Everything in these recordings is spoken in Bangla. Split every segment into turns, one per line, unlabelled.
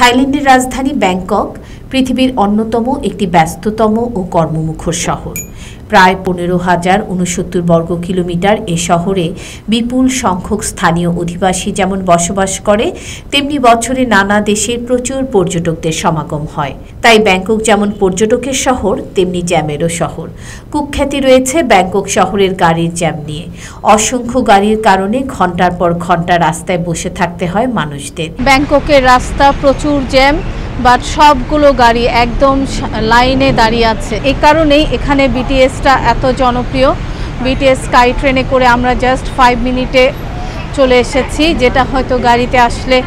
থাইল্যান্ডের রাজধানী ব্যাংকক পৃথিবীর অন্যতম একটি ব্যস্ততম ও কর্মমুখর শহর। প্রায় 15,069 বর্গ কিলোমিটার এ শহরে বিপুল সংখ্যক স্থানীয় অধিবাসী যেমন বসবাস করে, তেমনি বছরে নানা দেশের প্রচুর পর্যটকদের সমাগম হয়। তাই ব্যাংকক যেমন পর্যটকের শহর, তেমনি জ্যামেরও শহর। কুখ্যাতি রয়েছে ব্যাংকক শহরের গাড়ির জ্যাম নিয়ে। অসংখ্য গাড়ির কারণে ঘন্টার পর ঘন্টা রাস্তায় বসে থাকতে হয় মানুষদের।
ব্যাংককের রাস্তা প্রচুর জ্যাম, বাট সবগুলো গাড়ি একদম লাইনে দাঁড়িয়ে আছে। এই কারণেই এখানে বিটিএসটা এত জনপ্রিয়। বিটিএস স্কাই ট্রেনে করে আমরা জাস্ট 5 মিনিটে চলে এসেছি, যেটা হয়তো গাড়িতে আসলে,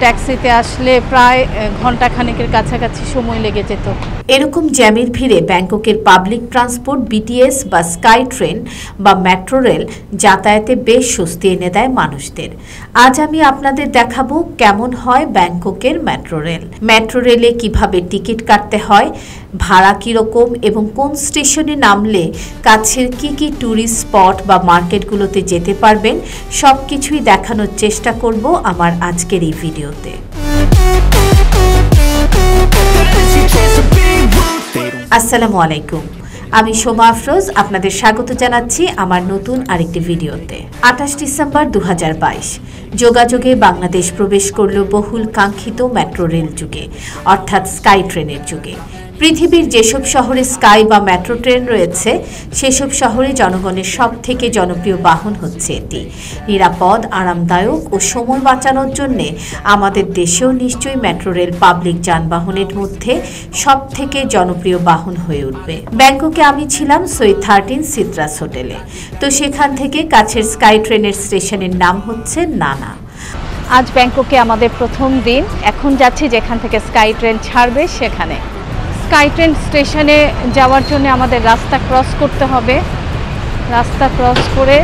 ট্যাক্সিতে আসলে প্রায় ঘন্টাখানেকের কাছাকাছি সময় লেগে যেত।
এরকম জ্যামের ভিড়ে ব্যাংককের পাবলিক ট্রান্সপোর্ট বিটিএস বা স্কাই ট্রেন বা মেট্রো রেল যাতায়াতে বেশ স্বস্তি এনে দেয় মানুষদের। আজ আমি আপনাদের দেখাবো কেমন হয় ব্যাংককের মেট্রো রেল। মেট্রো রেলে কিভাবে টিকিট কাটতে হয়, ভাড়া কীরকম এবং কোন স্টেশনে নামলে কাছের কি ট্যুরিস্ট স্পট বা মার্কেটগুলোতে যেতে পারবেন, সব কিছুই দেখানোর চেষ্টা করব আমার আজকের এই ভিডিওতে। আসসালামু আলাইকুম, আমি সোমা আফরোজ আপনাদের স্বাগত জানাচ্ছি আমার নতুন আরেকটি ভিডিওতে। 28 ডিসেম্বর 2022 যোগাযোগে বাংলাদেশ প্রবেশ করল বহুল কাঙ্ক্ষিত মেট্রো রেল যুগে, অর্থাৎ স্কাই ট্রেনের যুগে। পৃথিবীর যেসব শহরে স্কাই বা মেট্রো ট্রেন রয়েছে, সেসব শহরে জনগণের সব থেকে জনপ্রিয় বাহন হচ্ছে এটি। নিরাপদ, আরামদায়ক ও সময় বাঁচানোর জন্য আমাদের দেশেও নিশ্চয়ই মেট্রো রেল পাবলিক যানবাহনের মধ্যে সব থেকে জনপ্রিয় বাহন হয়ে উঠবে। ব্যাংককে আমি ছিলাম সৈয়দ 13 সিট্রাস হোটেলে। তো সেখান থেকে কাছের স্কাই ট্রেনের স্টেশনের নাম হচ্ছে নানা।
আজ ব্যাংককে আমাদের প্রথম দিন। এখন যাচ্ছি যেখান থেকে স্কাই ট্রেন ছাড়বে সেখানে। স্কাই ট্রেন স্টেশনে যাওয়ার জন্য আমাদের রাস্তা ক্রস করতে হবে। রাস্তা ক্রস করে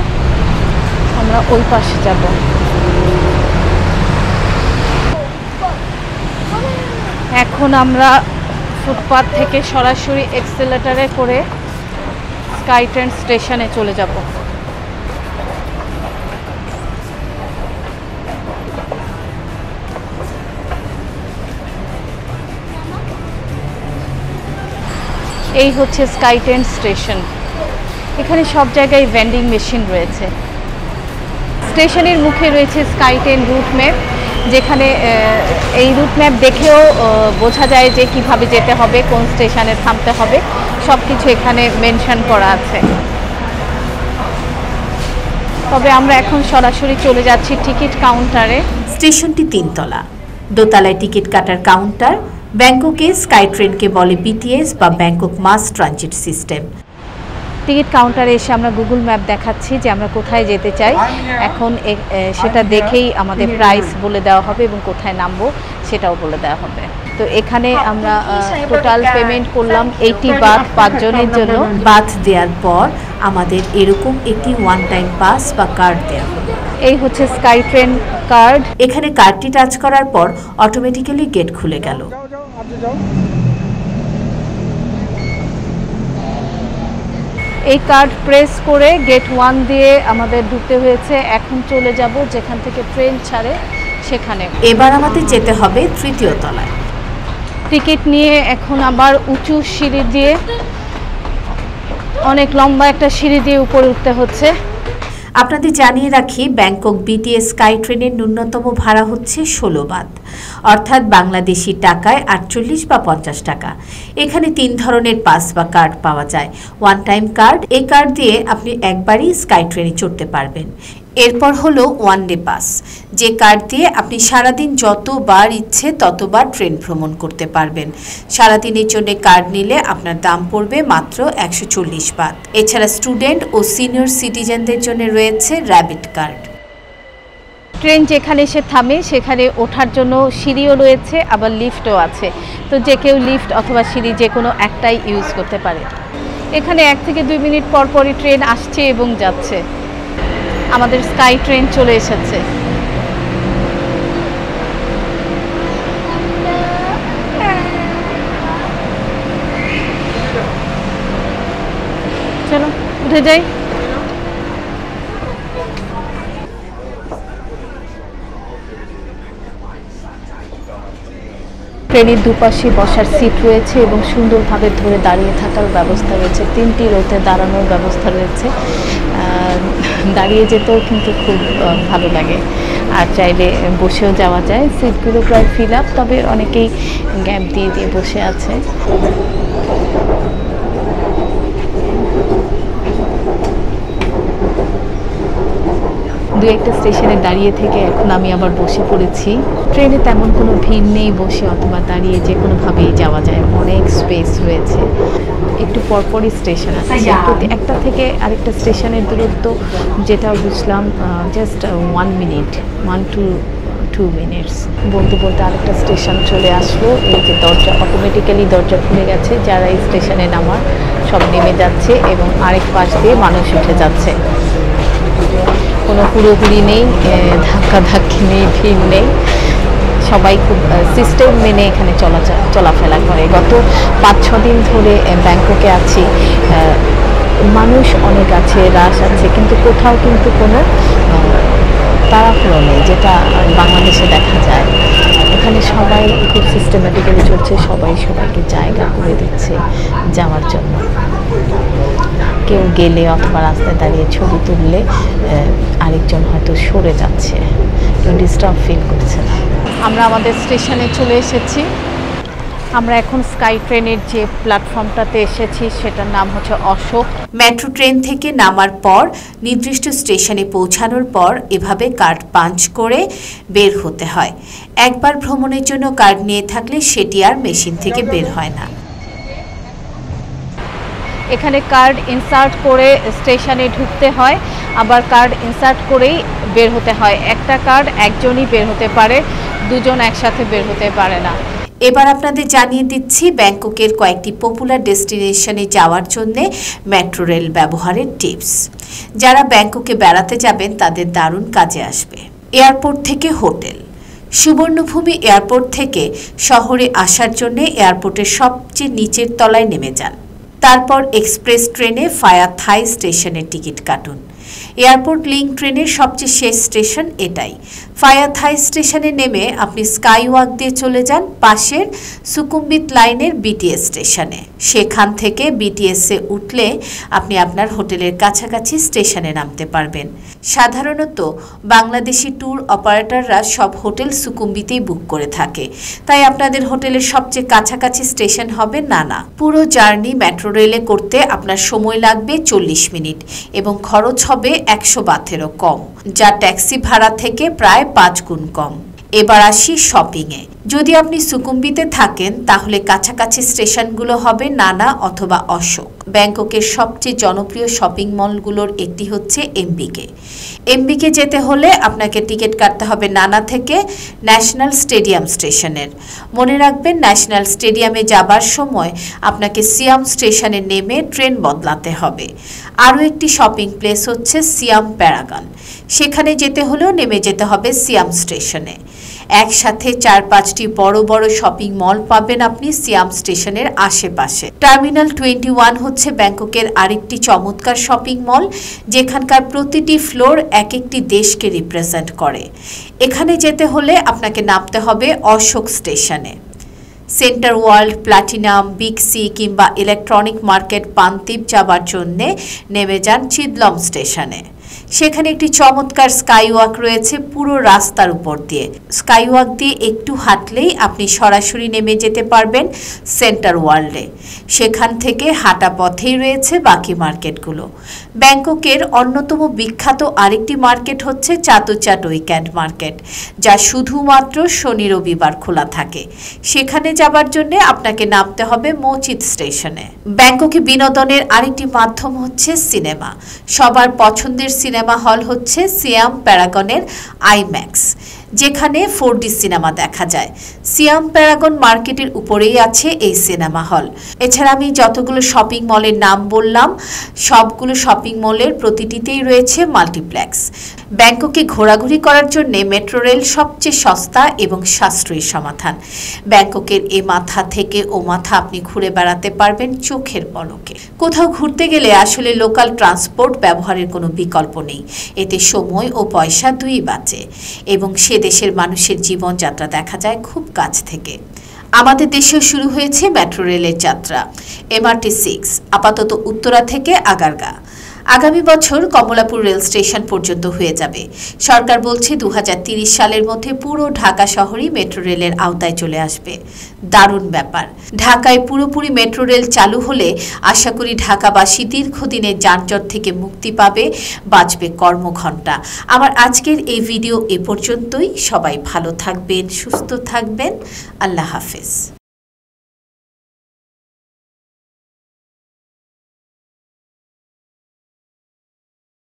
আমরা ওই পাশে যাব। এখন আমরা ফুটপাথ থেকে সরাসরি এক্সেলেটরে করে স্কাই ট্রেন স্টেশনে চলে যাব। এই হচ্ছে স্কাই ট্রেন স্টেশন। এখানে সব জায়গায় ভেন্ডিং মেশিন রয়েছে। স্টেশনের মুখে রয়েছে স্কাই ট্রেন রুট ম্যাপ, যেখানে এই রুট ম্যাপ দেখেও বোঝা যায় যে কিভাবে যেতে হবে, কোন স্টেশনে থামতে হবে, সব কিছু এখানে মেনশন করা আছে। তবে আমরা এখন সরাসরি চলে যাচ্ছি টিকিট কাউন্টারে।
স্টেশনটি 3 তলা। দোতলায় টিকিট কাটার কাউন্টার। ব্যাংককে স্কাই ট্রেনকে বলে বিটিএস বা Bangkok mass transit system.
Ticket কাউন্টারে এসে আমরা গুগল ম্যাপ দেখাচ্ছি যে আমরা কোথায় যেতে চাই। এখন সেটা দেখেই আমাদের প্রাইস বলে দেওয়া হবে এবং কোথায় নামবো সেটাও বলে দেওয়া হবে। তো এখানে আমরা টোটাল পেমেন্ট করলাম 80 বাথ 5 জনের জন্য।
বাথ দেওয়ার পর আমাদের এরকম একটি ওয়ান টাইম পাস বা কার্ড দেওয়া হবে।
এই হচ্ছে স্কাই ট্রেন কার্ড।
এখানে কার্ডটি টাচ করার পর অটোমেটিক্যালি গেট খুলে গেল।
এই কার্ড প্রেস করে গেট 1 দিয়ে আমাদের ঢুকতে হয়েছে। এখন চলে যাব যেখান থেকে ট্রেন ছাড়ে সেখানে।
এবার আমাদের যেতে হবে 3য় তলায়।
টিকিট নিয়ে এখন আবার উঁচু সিঁড়ি দিয়ে, অনেক লম্বা একটা সিঁড়ি দিয়ে উপরে উঠতে হচ্ছে।
আপনাদের জানিয়ে রাখি, ব্যাংকক বিটিএস স্কাই ট্রেনের ন্যূনতম ভাড়া হচ্ছে 16 বাথ, অর্থাৎ বাংলাদেশি টাকায় 48 বা 50 টাকা। এখানে 3 ধরনের পাস বা কার্ড পাওয়া যায়। ওয়ান টাইম কার্ড, এই কার্ড দিয়ে আপনি একবারই স্কাই ট্রেনে চড়তে পারবেন। এরপর হলো ওয়ান ডে পাস, যে কার্ড দিয়ে আপনি সারাদিন যতবার ইচ্ছে ততবার ট্রেন ভ্রমণ করতে পারবেন। সারাদিনের জন্য কার্ড নিলে আপনার দাম পড়বে মাত্র 140 বাথ। এছাড়া স্টুডেন্ট ও সিনিয়র সিটিজেনদের জন্য রয়েছে র্যাবিট কার্ড।
ট্রেন যেখানে এসে থামে সেখানে ওঠার জন্য সিঁড়িও রয়েছে, আবার লিফটও আছে। তো যে কেউ লিফট অথবা সিঁড়ি যে কোনো একটাই ইউজ করতে পারে। এখানে 1 থেকে 2 মিনিট পর পরই ট্রেন আসছে এবং যাচ্ছে। আমাদের স্কাই ট্রেন চলে এসেছে। চলো উঠে যাই। ট্রেনের দুপাশে বসার সিট রয়েছে এবং সুন্দরভাবে ধরে দাঁড়িয়ে থাকার ব্যবস্থা রয়েছে, 3টি রোতে দাঁড়ানোর ব্যবস্থা রয়েছে। দাঁড়িয়ে যেতেও কিন্তু খুব ভালো লাগে, আর চাইলে বসেও যাওয়া যায়। সিটগুলো প্রায় ফিল আপ, তবে অনেকেই গ্যাপ দিয়ে দিয়ে বসে আছে। দু একটা স্টেশনে দাঁড়িয়ে থেকে এখন আমি আবার বসে পড়েছি। ট্রেনে তেমন কোনো ভিড় নেই, বসে অথবা দাঁড়িয়ে যে কোনোভাবেই যাওয়া যায়, অনেক স্পেস রয়েছে। একটু পরপরই স্টেশন আছে, একটা থেকে আরেকটা স্টেশনের দূরত্ব যেটা বুঝলাম জাস্ট 1 মিনিট, 1 to 2 মিনিটস। বলতে বলতে আরেকটা স্টেশন চলে আসলো। এই যে দরজা, অটোমেটিক্যালি দরজা খুলে গেছে, যারা এই স্টেশনে নামার সব নেমে যাচ্ছে এবং আরেক পাশ দিয়ে মানুষ উঠে যাচ্ছে। কোনো হুড়োহুড়ি নেই, ধাক্কাধাক্কি নেই, ভিড় নেই, সবাই খুব সিস্টেম মেনে এখানে চলাফেরা করে। গত 5-6 দিন ধরে ব্যাংককে আছি, মানুষ অনেক আছে, রাশ আছে, কিন্তু কোথাও কিন্তু কোনো তাড়াহুড়ো নেই, যেটা বাংলাদেশে দেখা যায়। এখানে সবাই খুব সিস্টেম্যাটিক্যালি চলছে, সবাই সবাইকে জায়গা করে দিচ্ছে যাওয়ার জন্য। কেউ গেলে অথবা রাস্তায় দাঁড়িয়ে ছবি তুললে আরেকজন হয়তো সরে যাচ্ছে, কেউ ডিস্টার্ব ফিল করছে না। আমরা আমাদের স্টেশনে চলে এসেছি। আমরা এখন স্কাই ট্রেনের যে প্ল্যাটফর্মটাতে এসেছি সেটার নাম হচ্ছে অশোক।
মেট্রো ট্রেন থেকে নামার পর নির্দিষ্ট স্টেশনে পৌঁছানোর পর এভাবে কার্ড পাঞ্চ করে বের হতে হয়। একবার ভ্রমণের জন্য কার্ড নিয়ে থাকলে সেটি আর মেশিন থেকে বের হয় না।
এখানে কার্ড ইনসার্ট করে স্টেশনে ঢুকতে হয়, আবার কার্ড ইনসার্ট করেই বের হতে হয়। একটা কার্ড একজনই বের হতে পারে, দুজন একসাথে বের হতে পারে না।
এবার আপনাদের জানিয়ে দিচ্ছি ব্যাংককের কয়েকটি পপুলার ডেস্টিনেশনে যাওয়ার জন্য মেট্রো রেল ব্যবহারের টিপস, যারা ব্যাংককে বেড়াতে যাবেন তাদের দারুণ কাজে আসবে। এয়ারপোর্ট থেকে হোটেল। সুবর্ণভূমি এয়ারপোর্ট থেকে শহরে আসার জন্য এয়ারপোর্টের সবচেয়ে নিচের তলায় নেমে যান। তারপর এক্সপ্রেস ট্রেনে ফায়া থাই স্টেশনের টিকিট কাটুন। এয়ারপোর্ট লিঙ্ক ট্রেনের সবচেয়ে শেষ স্টেশন এটাই। ফায়া থাই স্টেশনে নেমে আপনি স্কাই ওয়াক দিয়ে চলে যান পাশের সুকুমবিত লাইনের বিটিএস স্টেশনে। সেখান থেকে বিটিএসে উঠলে আপনি আপনার হোটেলের কাছাকাছি স্টেশনে নামতে পারবেন। সাধারণত বাংলাদেশি ট্যুর অপারেটররা সব হোটেল সুকুমবিতেই বুক করে থাকে, তাই আপনাদের হোটেলের সবচেয়ে কাছাকাছি স্টেশন হবে নানা। পুরো জার্নি মেট্রো রেলে করতে আপনার সময় লাগবে 40 মিনিট এবং খরচ হবে 100 বাথেরও কম, যা ট্যাক্সি ভাড়া থেকে প্রায় 5 গুণ কম। এবার আসি শপিংয়ে। যদি আপনি সুকুমবিতে থাকেন তাহলে কাছাকাছি স্টেশনগুলো হবে নানা অথবা অশোক। ব্যাংককের সবচেয়ে জনপ্রিয় শপিং মলগুলোর একটি হচ্ছে এমবিকে। এমবিকে যেতে হলে আপনাকে টিকিট কাটতে হবে নানা থেকে ন্যাশনাল স্টেডিয়াম স্টেশনের। মনে রাখবেন, ন্যাশনাল স্টেডিয়ামে যাবার সময় আপনাকে সিয়াম স্টেশনে নেমে ট্রেন বদলাতে হবে। আরও একটি শপিং প্লেস হচ্ছে সিয়াম প্যারাগন। সেখানে যেতে হলেও নেমে যেতে হবে সিয়াম স্টেশনে। একসাথে 4-5টি বড় বড় শপিং মল পাবেন আপনি সিয়াম স্টেশনের আশেপাশে। টার্মিনাল 21 হচ্ছে ব্যাংককের আরেকটি চমৎকার শপিং মল, যেখানকার প্রতিটি ফ্লোর এক একটি দেশকে রিপ্রেজেন্ট করে। এখানে যেতে হলে আপনাকে নামতে হবে অশোক স্টেশনে। Centre world, Platinum, Big C কিংবা ইলেকট্রনিক মার্কেট পান্তিপ যাবার জন্যে নেমে যান চিদলম স্টেশনে। সেখানে একটি চমৎকার স্কাইওয়াক রয়েছে পুরো রাস্তার উপর দিয়ে। স্কাইওয়াক দিয়ে একটু হাঁটলেই আপনি সরাসরি নেমে যেতে পারবেন সেন্টার ওয়ার্ল্ডে। সেখান থেকে হাঁটা পথেই রয়েছে বাকি মার্কেটগুলো। ব্যাংককের অন্যতম বিখ্যাত আরেকটি মার্কেট হচ্ছে চাতুচাট উইকেন্ড মার্কেট, যা শুধুমাত্র শনি রবিবার খোলা থাকে। সেখানে যাবার জন্য আপনাকে নামতে হবে মৌচিত স্টেশনে। ব্যাংককে বিনোদনের আরেকটি মাধ্যম হচ্ছে সিনেমা। সবার পছন্দের সিনেমা হল হচ্ছে সিয়াম প্যারাগনের আইম্যাক্স, যেখানে 4D সিনেমা দেখা যায়। সিয়াম প্যারাগন মার্কেটের উপরেই আছে এই সিনেমা হল। এছাড়া আমি যতগুলো শপিং মলের নাম বললাম, সবগুলো শপিং মলের প্রতিটিতেই রয়েছে মাল্টিপ্লেক্স। ব্যাংককে ঘোরাঘুরি করার জন্য মেট্রো রেল সবচেয়ে সস্তা এবং সাশ্রয়ী সমাধান। ব্যাংককের এ মাথা থেকে ও মাথা আপনি ঘুরে বেড়াতে পারবেন চোখের পলকে। কোথাও ঘুরতে গেলে আসলে লোকাল ট্রান্সপোর্ট ব্যবহারের কোনো বিকল্প নেই। এতে সময় ও পয়সা দুই বাঁচে এবং সে দেশের মানুষের জীবনযাত্রা দেখা যায় খুব কাছ থেকে। আমাদের দেশেও শুরু হয়েছে মেট্রো রেলের যাত্রা। MRT-6 আপাতত উত্তরা থেকে আগারগা। আগামী বছর কমলাপুর রেল স্টেশন পর্যন্ত হয়ে যাবে। সরকার বলছে 2030 সালের মধ্যে পুরো ঢাকা শহরই মেট্রো রেলের আওতায় চলে আসবে। দারুণ ব্যাপার। ঢাকায় পুরোপুরি মেট্রো রেল চালু হলে আশা করি ঢাকাবাসী দীর্ঘদিনের যানজট থেকে মুক্তি পাবে, বাঁচবে কর্মঘণ্টা। আমার আজকের এই ভিডিও এ পর্যন্তই। সবাই ভালো থাকবেন, সুস্থ থাকবেন। আল্লাহ হাফেজ।